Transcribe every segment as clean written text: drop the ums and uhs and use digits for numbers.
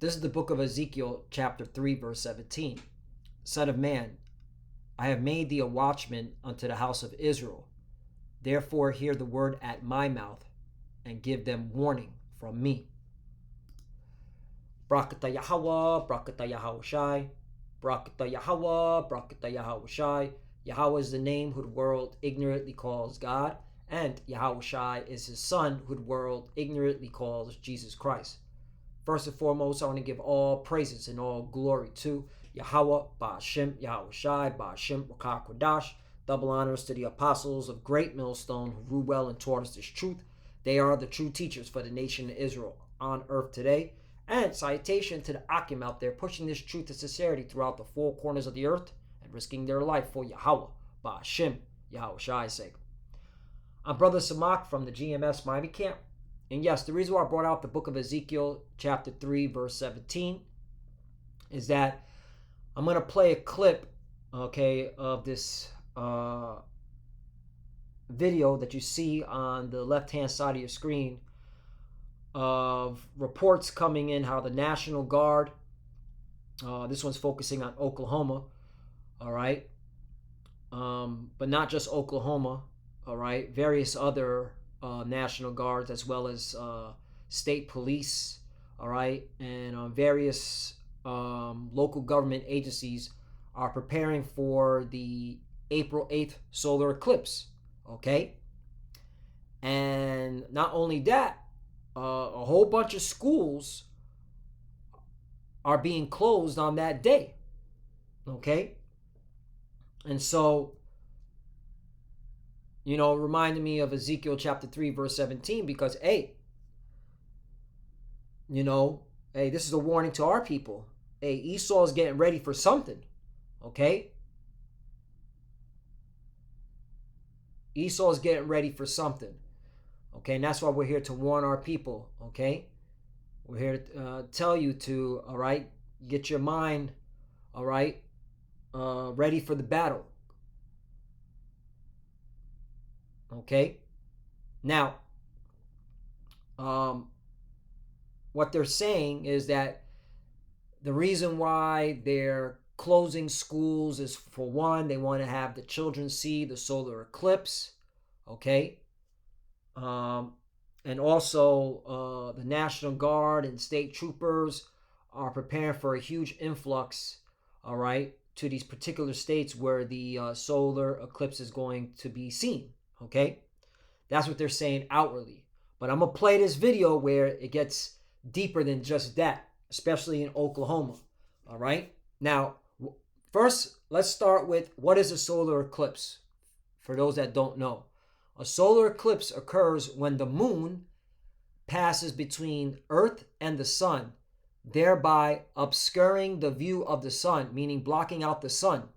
This is the book of Ezekiel, chapter 3, verse 17. Son of man, I have made thee a watchman unto the house of Israel. Therefore hear the word at my mouth, and give them warning from me. Brakata Yahweh, Brakata Yahweh Shai, Brakata Yahweh, Brakata Yahweh Shai. Yahweh is the name who the world ignorantly calls God, and Yahweh Shai is his son who the world ignorantly calls Jesus Christ. First and foremost, I want to give all praises and all glory to Yahweh, Ba'ashem, Yahweh Shai, Ba'ashem, Rakah Kodash. Double honors to the apostles of Great Millstone who ruled well and taught us this truth. They are the true teachers for the nation of Israel on earth today. And salutation to the Akim out there pushing this truth and sincerity throughout the four corners of the earth and risking their life for Yahweh, Ba'ashem, Yahweh Shai's sake. I'm Brother Samak from the GMS Miami Camp. And yes, the reason why I brought out the book of Ezekiel, chapter 3, verse 17, is that I'm going to play a clip, of this video that you see on the left-hand side of your screen of reports coming in how the National Guard, this one's focusing on Oklahoma, all right, but not just Oklahoma, all right, various other National Guards as well as state police, all right, and various local government agencies are preparing for the April 8th solar eclipse, okay? And not only that, a whole bunch of schools are being closed on that day, okay? And so, reminded me of Ezekiel chapter 3, verse 17, because, hey, this is a warning to our people. Hey, Esau is getting ready for something, okay? Esau is getting ready for something, okay? And that's why we're here to warn our people, okay? We're here to tell you to, all right, get your mind, all right, ready for the battle. Okay, now, what they're saying is that the reason why they're closing schools is, for one, they want to have the children see the solar eclipse, okay, and also the National Guard and state troopers are preparing for a huge influx, all right, to these particular states where the solar eclipse is going to be seen. Okay, that's what they're saying outwardly. But I'm going to play this video where it gets deeper than just that, especially in Oklahoma. All right. Now, first, let's start with what is a solar eclipse? For those that don't know, a solar eclipse occurs when the moon passes between Earth and the sun, thereby obscuring the view of the sun, meaning blocking out the sun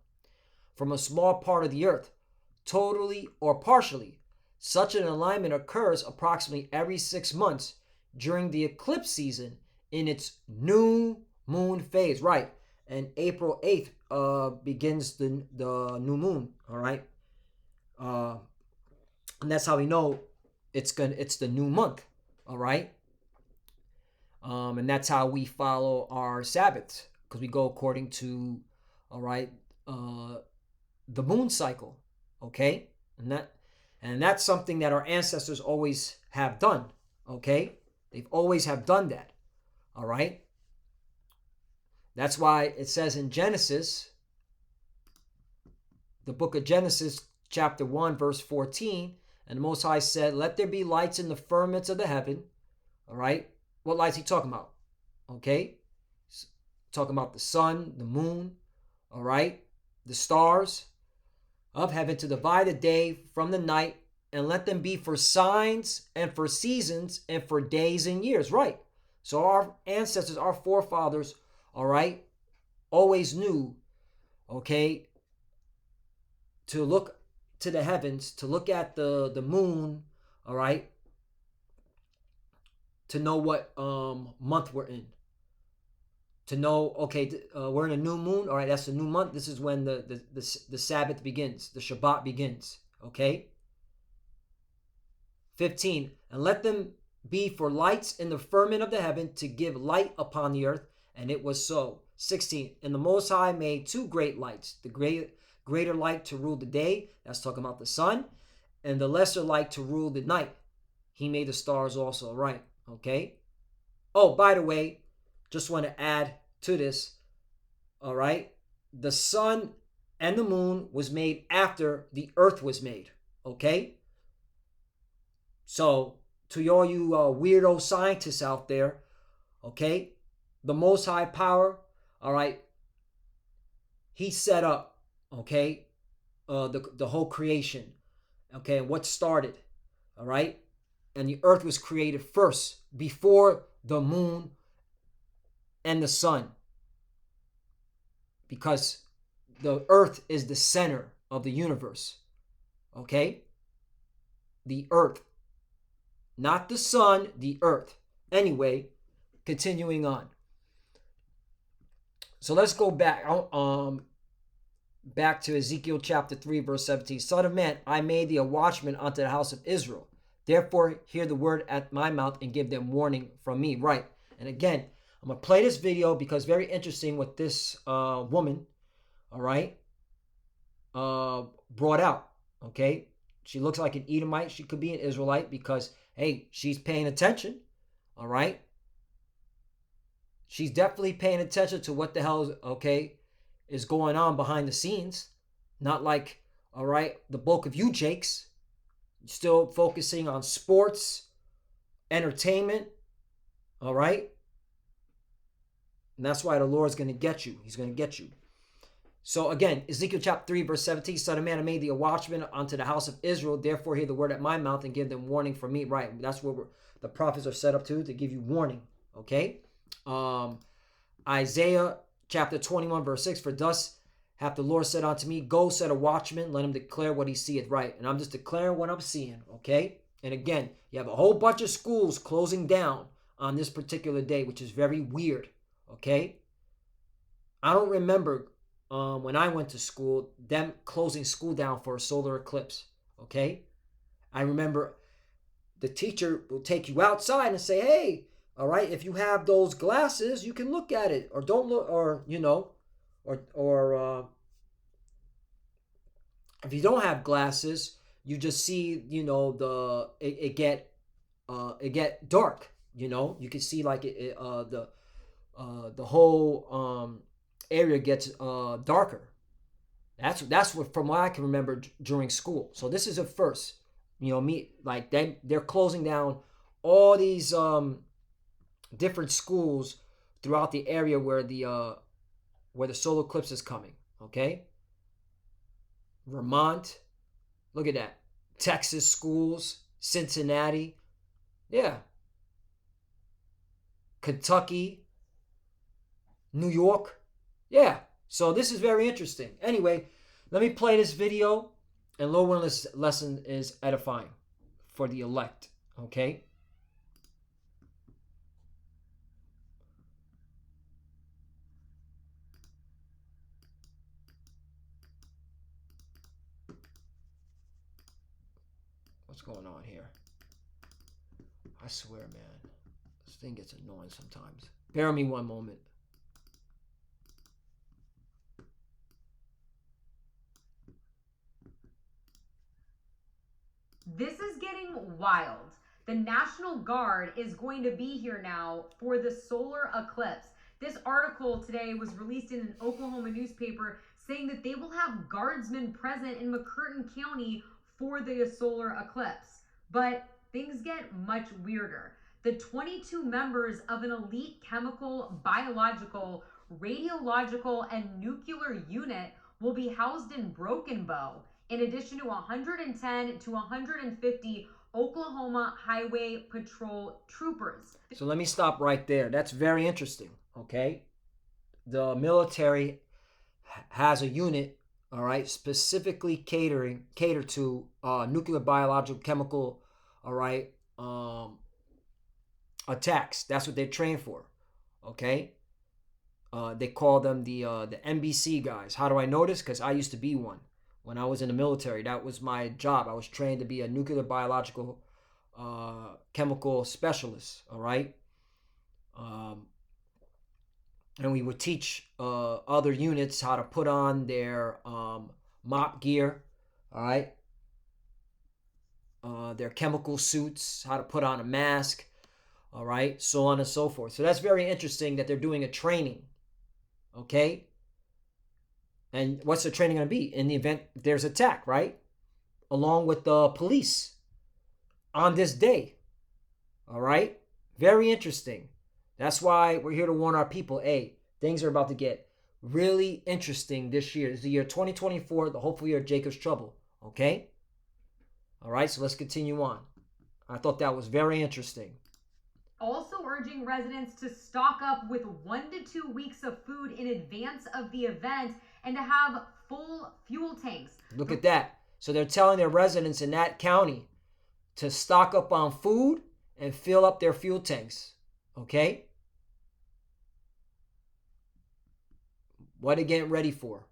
from a small part of the earth, totally or partially. Such an alignment occurs approximately every 6 months during the eclipse season in its new moon phase. Right, and April 8th begins the new moon. All right, and that's how we know it's the new month. All right, and that's how we follow our Sabbaths, because we go according to, all right, the moon cycle. Okay, and that's something that our ancestors always have done. Okay, they've always have done that. All right, that's why it says in Genesis, the book of Genesis, chapter 1, verse 14, and the Most High said, "Let there be lights in the firmaments of the heaven." All right, what lights he talking about? Okay, talking about the sun, the moon, all right, the stars of heaven, to divide the day from the night, and let them be for signs and for seasons and for days and years. Right. So our ancestors, our forefathers, all right, always knew, okay, to look to the heavens, to look at the moon, all right, to know what month we're in. To know, okay, we're in a new moon. All right, that's a new month. This is when the Sabbath begins, the Shabbat begins. Okay. 15, and let them be for lights in the firmament of the heaven, to give light upon the earth, And it was so. 16. And the Most High made two great lights, the greater light to rule the day, that's talking about the sun, and the lesser light to rule the night. He made the stars also, right? Okay. Oh, by the way, just want to add to this, all right? The sun and the moon was made after the earth was made, okay? So, to all you weirdo scientists out there, okay, the Most High Power, all right, he set up, okay, the whole creation, okay, and what started, all right, and the earth was created first before the moon and the sun, because the earth is the center of the universe, okay, the earth, not the sun, the earth. Anyway, continuing on. So let's go back to Ezekiel chapter 3, verse 17. Son of man, I made thee a watchman unto the house of Israel. Therefore, hear the word at my mouth and give them warning from me. Right. And again, I'm going to play this video because very interesting what this woman, all right, brought out. Okay. She looks like an Edomite. She could be an Israelite because, hey, she's paying attention. All right. She's definitely paying attention to what the hell, okay, is going on behind the scenes. Not like, all right, the bulk of you Jakes, still focusing on sports, entertainment, all right? And that's why the Lord's going to get you. He's going to get you. So again, Ezekiel chapter 3, verse 17, Son of man, I made thee a watchman unto the house of Israel. Therefore hear the word at my mouth and give them warning from me. Right, that's what the prophets are set up to give you warning, okay? Isaiah chapter 21, verse 6, for thus hath the Lord said unto me, go set a watchman, let him declare what he seeth right. And I'm just declaring what I'm seeing, okay? And again, you have a whole bunch of schools closing down on this particular day, which is very weird, okay? I don't remember when I went to school, them closing school down for a solar eclipse, okay? I remember the teacher will take you outside and say, hey, all right, if you have those glasses, you can look at it, or don't look, or, you know, or if you don't have glasses, you just see, you know, it get dark, you know, you can see like the whole area gets darker. That's what, from what I can remember during school. So this is a first, you know, like they're closing down all these different schools throughout the area where the solar eclipse is coming, okay? Vermont, look at that. Texas schools, Cincinnati, yeah. Kentucky, New York, yeah. So this is very interesting. Anyway, let me play this video, and Lord willing, this lesson is edifying for the elect, okay? What's going on here? I swear, man, this thing gets annoying sometimes. Bear with me one moment. This is getting wild. The National Guard is going to be here now for the solar eclipse. This article today was released in an Oklahoma newspaper saying that they will have guardsmen present in McCurtain County for the solar eclipse. But things get much weirder. The 22 members of an elite chemical, biological, radiological, and nuclear unit will be housed in Broken Bow, in addition to 110 to 150 Oklahoma Highway Patrol troopers. So let me stop right there. That's very interesting, okay? The military has a unit, all right, specifically cater to nuclear, biological, chemical, all right, attacks. That's what they're trained for, okay? They call them the NBC guys. How do I know this? Because I used to be one when I was in the military. That was my job. I was trained to be a nuclear, biological, chemical specialist. All right. and we would teach other units how to put on their mop gear, all right, their chemical suits, how to put on a mask, all right, so on and so forth. So that's very interesting that they're doing a training, okay? And what's the training going to be in the event there's attack, right? Along with the police on this day, all right? Very interesting. That's why we're here to warn our people. Hey, things are about to get really interesting this year. This is the year 2024, the hopeful year of Jacob's trouble, okay? All right, so let's continue on. I thought that was very interesting. Also urging residents to stock up with 1 to 2 weeks of food in advance of the event and to have full fuel tanks. Look at that. So they're telling their residents in that county to stock up on food and fill up their fuel tanks. Okay? What are they getting ready for?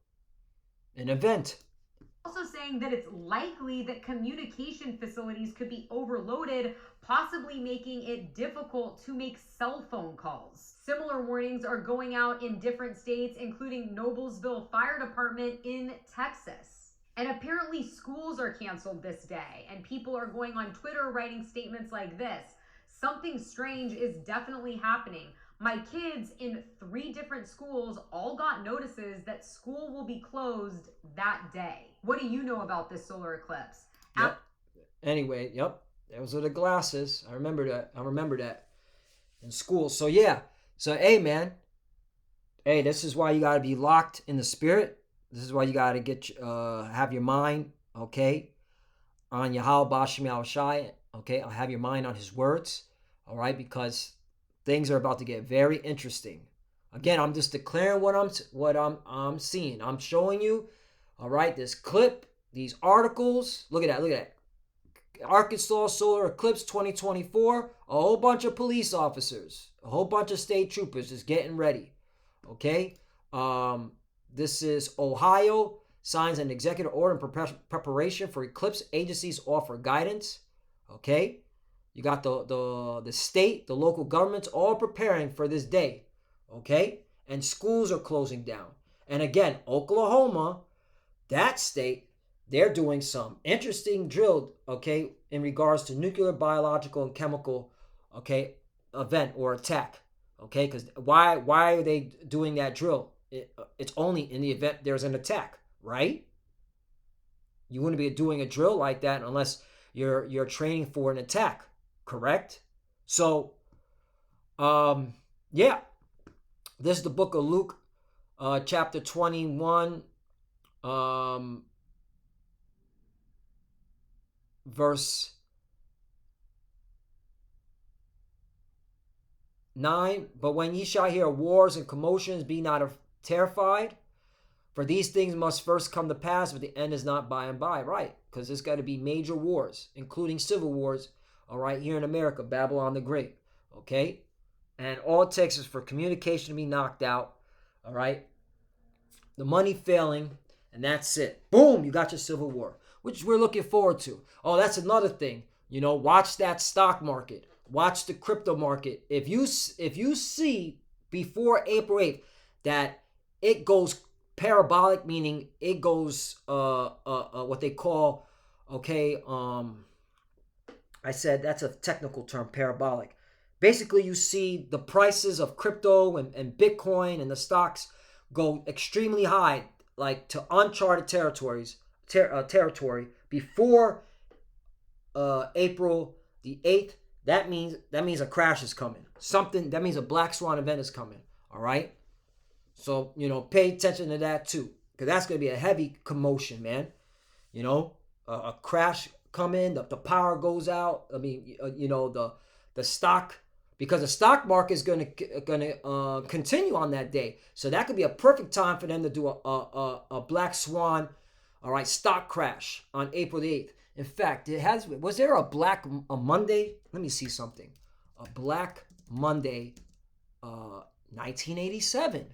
An event. Also saying that it's likely that communication facilities could be overloaded, possibly making it difficult to make cell phone calls. Similar warnings are going out in different states, including Noblesville Fire Department in Texas. And apparently schools are canceled this day, and people are going on Twitter writing statements like this: something strange is definitely happening. My kids in 3 different schools all got notices that school will be closed that day. What do you know about this solar eclipse? Yep. Anyway, yep. Those are the glasses. I remember that in school. So yeah. So hey man. Hey, this is why you gotta be locked in the spirit. This is why you gotta get have your mind, okay, on Yahweh Bashim Yahushai. Okay, I'll have your mind on his words. All right, because things are about to get very interesting. Again, I'm just declaring what I'm seeing. I'm showing you, all right, this clip, these articles. Look at that. Look at that. Arkansas solar eclipse 2024. A whole bunch of police officers, a whole bunch of state troopers just getting ready. Okay. This is Ohio signs an executive order in preparation for eclipse. Agencies offer guidance. Okay. You got the state, the local governments all preparing for this day, okay? And schools are closing down. And again, Oklahoma, that state, they're doing some interesting drill, okay, in regards to nuclear, biological, and chemical, okay, event or attack, okay? Because why are they doing that drill? It's only in the event there's an attack, right? You wouldn't be doing a drill like that unless you're training for an attack. Correct? So, yeah. This is the book of Luke, chapter 21, verse 9. But when ye shall hear wars and commotions, be not terrified, for these things must first come to pass, but the end is not by and by. Right? Because there's got to be major wars, including civil wars. All right, here in America, Babylon the Great, okay? And all it takes is for communication to be knocked out, all right? The money failing, and that's it. Boom, you got your civil war, which we're looking forward to. Oh, that's another thing. You know, watch that stock market. Watch the crypto market. If you see before April 8th that it goes parabolic, meaning it goes what they call, okay, I said that's a technical term, parabolic. Basically, you see the prices of crypto and Bitcoin and the stocks go extremely high, like to uncharted territory before April the 8th. That means a crash is coming. That means a black swan event is coming. All right. So pay attention to that too, because that's gonna be a heavy commotion, man. A crash come in, the power goes out. I mean, the stock, because the stock market is gonna continue on that day. So that could be a perfect time for them to do a black swan, all right, stock crash on April the 8th. In fact, was there a Monday? Let me see something. A Black Monday, 1987.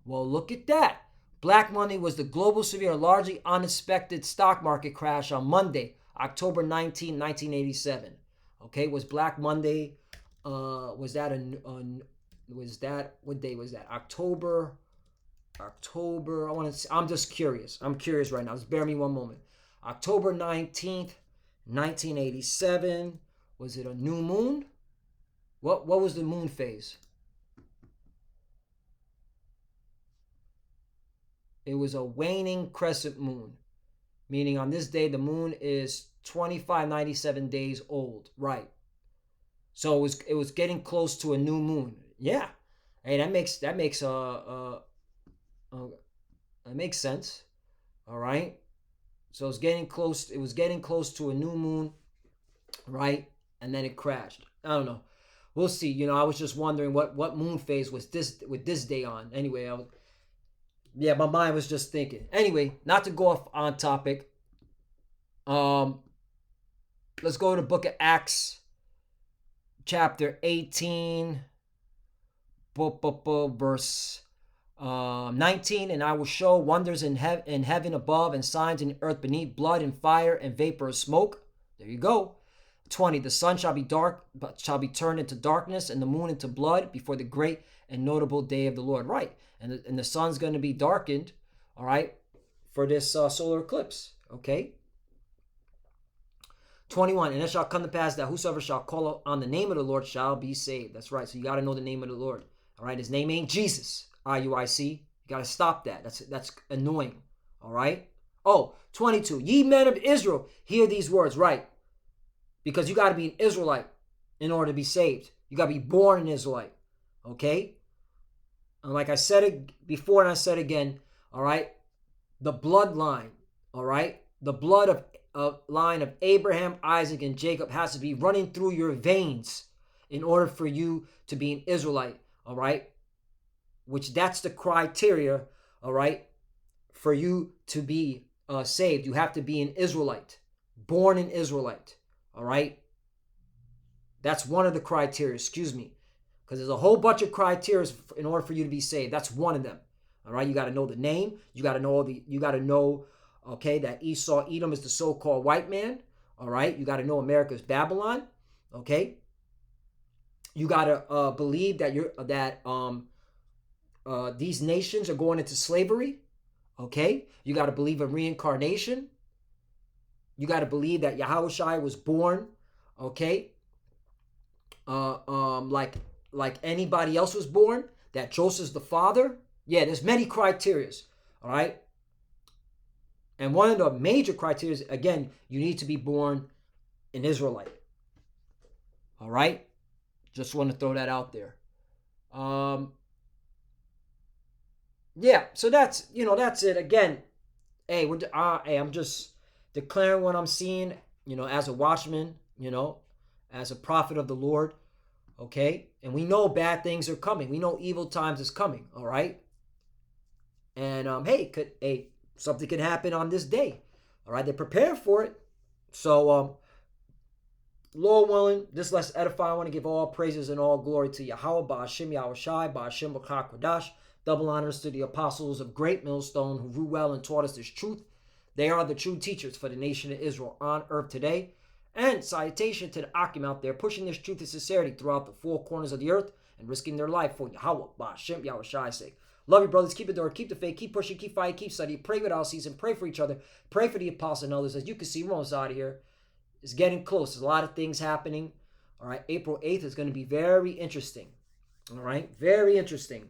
Well, look at that. Black Monday was the global severe, largely unexpected stock market crash on Monday, October 19, 1987. Okay, was Black Monday, was that that, what day was that? October. I want to. I'm just curious. I'm curious right now. Just bear me one moment. October 19th, 1987. Was it a new moon? What was the moon phase? It was a waning crescent moon, meaning on this day the moon is 2597 days old. Right. So it was getting close to a new moon. Yeah. Hey, that makes sense. All right. So it's getting close. It was getting close to a new moon, right? And then it crashed. I don't know. We'll see. I was just wondering what moon phase was this with this day on. Anyway, yeah, my mind was just thinking. Anyway, not to go off on topic. Um, let's go to the Book of Acts, chapter 18, verse 19. And I will show wonders in heaven above, and signs in the earth beneath, blood and fire and vapor of smoke. There you go. 20. The sun shall be dark, but shall be turned into darkness, and the moon into blood before the great and notable day of the Lord. Right. And the sun's going to be darkened, all right, for this solar eclipse. Okay. 21. And it shall come to pass that whosoever shall call on the name of the Lord shall be saved. That's right. So you got to know the name of the Lord. All right. His name ain't Jesus. IUIC. You got to stop that. That's annoying. All right. Oh, 22. Ye men of Israel, hear these words. Right. Because you got to be an Israelite in order to be saved. You got to be born an Israelite. Okay. And like I said it before, and I said again. All right. The bloodline. All right. The blood of line of Abraham, Isaac, and Jacob has to be running through your veins in order for you to be an Israelite. All right. Which that's the criteria. All right. For you to be saved, you have to be an Israelite, born an Israelite. All right. That's one of the criteria. Excuse me. Because there's a whole bunch of criteria in order for you to be saved. That's one of them. All right. You got to know the name. You got to know, okay, that Esau, Edom is the so-called white man. All right. You got to know America's Babylon. Okay. You got to believe that these nations are going into slavery. Okay. You got to believe in reincarnation. You got to believe that Yahushua was born, okay, like anybody else was born, that Joseph's the father. Yeah, there's many criterias, all right? And one of the major criteria, again, you need to be born an Israelite, all right? Just want to throw that out there. Yeah, so that's it. Again, hey, I'm just declaring what I'm seeing, as a watchman, as a prophet of the Lord, okay? And we know bad things are coming. We know evil times is coming, all right? And hey, something can happen on this day, all right? They're preparing for it. So, Lord willing, this let's edify. I want to give all praises and all glory to Yahweh, Ba'ashim Yahushai, Ba'ashim B'Chakodash. Double honors to the apostles of Great Millstone who grew well and taught us this truth. They are the true teachers for the nation of Israel on earth today. And salutation to the Akim out there pushing this truth and sincerity throughout the four corners of the earth and risking their life for Yahweh, Ba'ashim Yahushai's sake. Love you, brothers. Keep it door. Keep the faith. Keep pushing. Keep fighting. Keep studying. Pray without ceasing. Pray for each other. Pray for the apostles and others. As you can see, we're almost out of here. It's getting close. There's a lot of things happening. All right. April 8th is going to be very interesting. All right. Very interesting.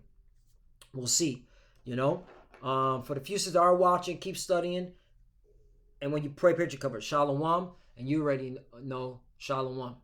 We'll see. For the few that are watching, keep studying. And when you pray, pray, you cover Shalom. And you already know Shalom.